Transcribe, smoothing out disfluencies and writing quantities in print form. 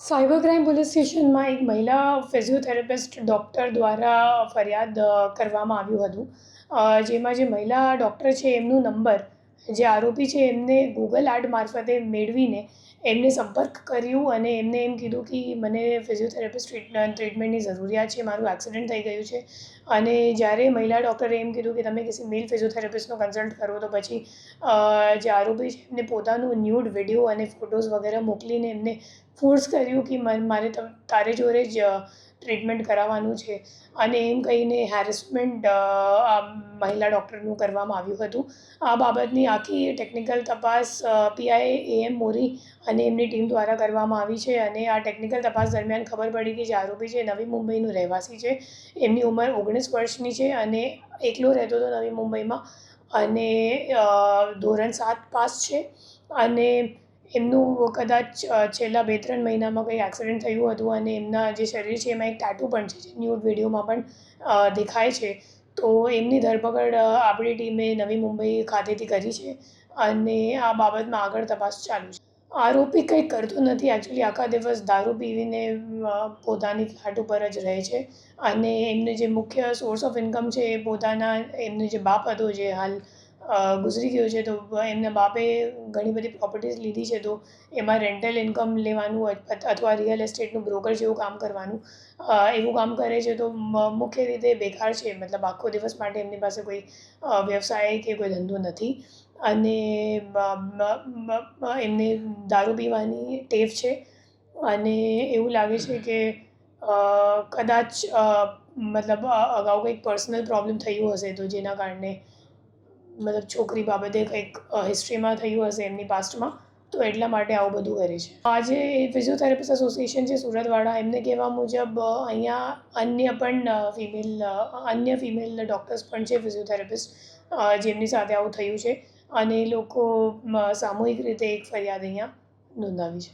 Cyber crime police સ્ટેશનમાં એક મહિલા ફિઝિયોથેરાપિસ્ટ ડૉક્ટર દ્વારા ફરિયાદ કરવામાં આવ્યું હતું. જેમાં જે મહિલા ડૉક્ટર છે એમનો નંબર જે આરોપી છે એમને ગૂગલ આર્ટ મારફતે મેળવીને એમને સંપર્ક કર્યું અને એમને એમ કીધું કે મને ફિઝિયોથેરાપિસ્ટ ટ્રીટમેન્ટની જરૂરિયાત છે, મારું એક્સિડન્ટ થઈ ગયું છે. અને જ્યારે મહિલા ડૉક્ટરે એમ કીધું કે તમે કિસી મેલ ફિઝિયોથેરાપિસ્ટનો કન્સલ્ટ કરો, તો પછી જે આરોપી છે એમને પોતાનું ન્યૂડ વિડીયો અને ફોટોઝ વગેરે મોકલીને એમને ફોર્સ કર્યું કે મારે તારે જોડે જ ટ્રીટમેન્ટ કરાવવાનું છે. અને એમ કહીને હેરેસમેન્ટ મહિલા ડૉક્ટરનું કરવામાં આવ્યું હતું. આ બાબતની આખી ટેકનિકલ તપાસ પીઆઈ AM મોરી અને એમની ટીમ દ્વારા કરવામાં આવી છે. અને આ ટેકનિકલ તપાસ દરમિયાન ખબર પડી કે જે આરોપી છે નવી મુંબઈનો રહેવાસી છે. એમની ઉંમર 19 વર્ષની છે અને એકલો રહેતો હતો નવી મુંબઈમાં. અને ધોરણ 7 પાસ છે. અને એમનું કદાચ છેલ્લા 2-3 મહિનામાં કંઈ એક્સિડન્ટ થયું હતું અને એમના જે શરીર છે એમાં એક ટાટુ પણ છે, જે ન્યૂડ વિડીયોમાં પણ દેખાય છે. તો એમની ધરપકડ આપણી ટીમે નવી મુંબઈ ખાતેથી કરી છે અને આ બાબતમાં આગળ તપાસ ચાલુ છે. આરોપી કંઈ કરતો નથી. એકચ્યુઅલી આખા દિવસ દારૂ પીવીને પોતાની ફ્લેટ ઉપર જ રહે છે. અને એમને જે મુખ્ય સોર્સ ઓફ ઇન્કમ છે એ પોતાના એમનો જે બાપ હતો જે હાલ ગુજરી ગયો છે, તો એમના બાપે ઘણી બધી પ્રોપર્ટીઝ લીધી છે. તો એમાં રેન્ટલ ઇન્કમ લેવાનું અથવા રિયલ એસ્ટેટનું બ્રોકર જેવું કામ કરવાનું એવું કામ કરે છે. તો મુખ્ય રીતે બેકાર છે, મતલબ આખો દિવસ માટે એમની પાસે કોઈ વ્યવસાય કે કોઈ ધંધો નથી. અને એમને દારૂ પીવાની ટેવ છે. અને એવું લાગે છે કે કદાચ મતલબ અગાઉ કંઈક પર્સનલ પ્રોબ્લેમ થયું હશે, તો જેના કારણે મતલબ છોકરી બાબતે કંઈક હિસ્ટ્રીમાં થયું હશે એમની પાસ્ટમાં, તો એટલા માટે આવું બધું કરે છે. આજે ફિઝિયોથેરાપિસ્ટ એસોસિએશન છે સુરતવાળા, એમને કહેવા મુજબ અહીંયા અન્ય ફિમેલ ડૉક્ટર્સ પણ છે ફિઝિયોથેરાપિસ્ટ, જેમની સાથે આવું થયું છે. અને એ લોકો સામૂહિક રીતે એક ફરિયાદ અહીંયા નોંધાવી છે.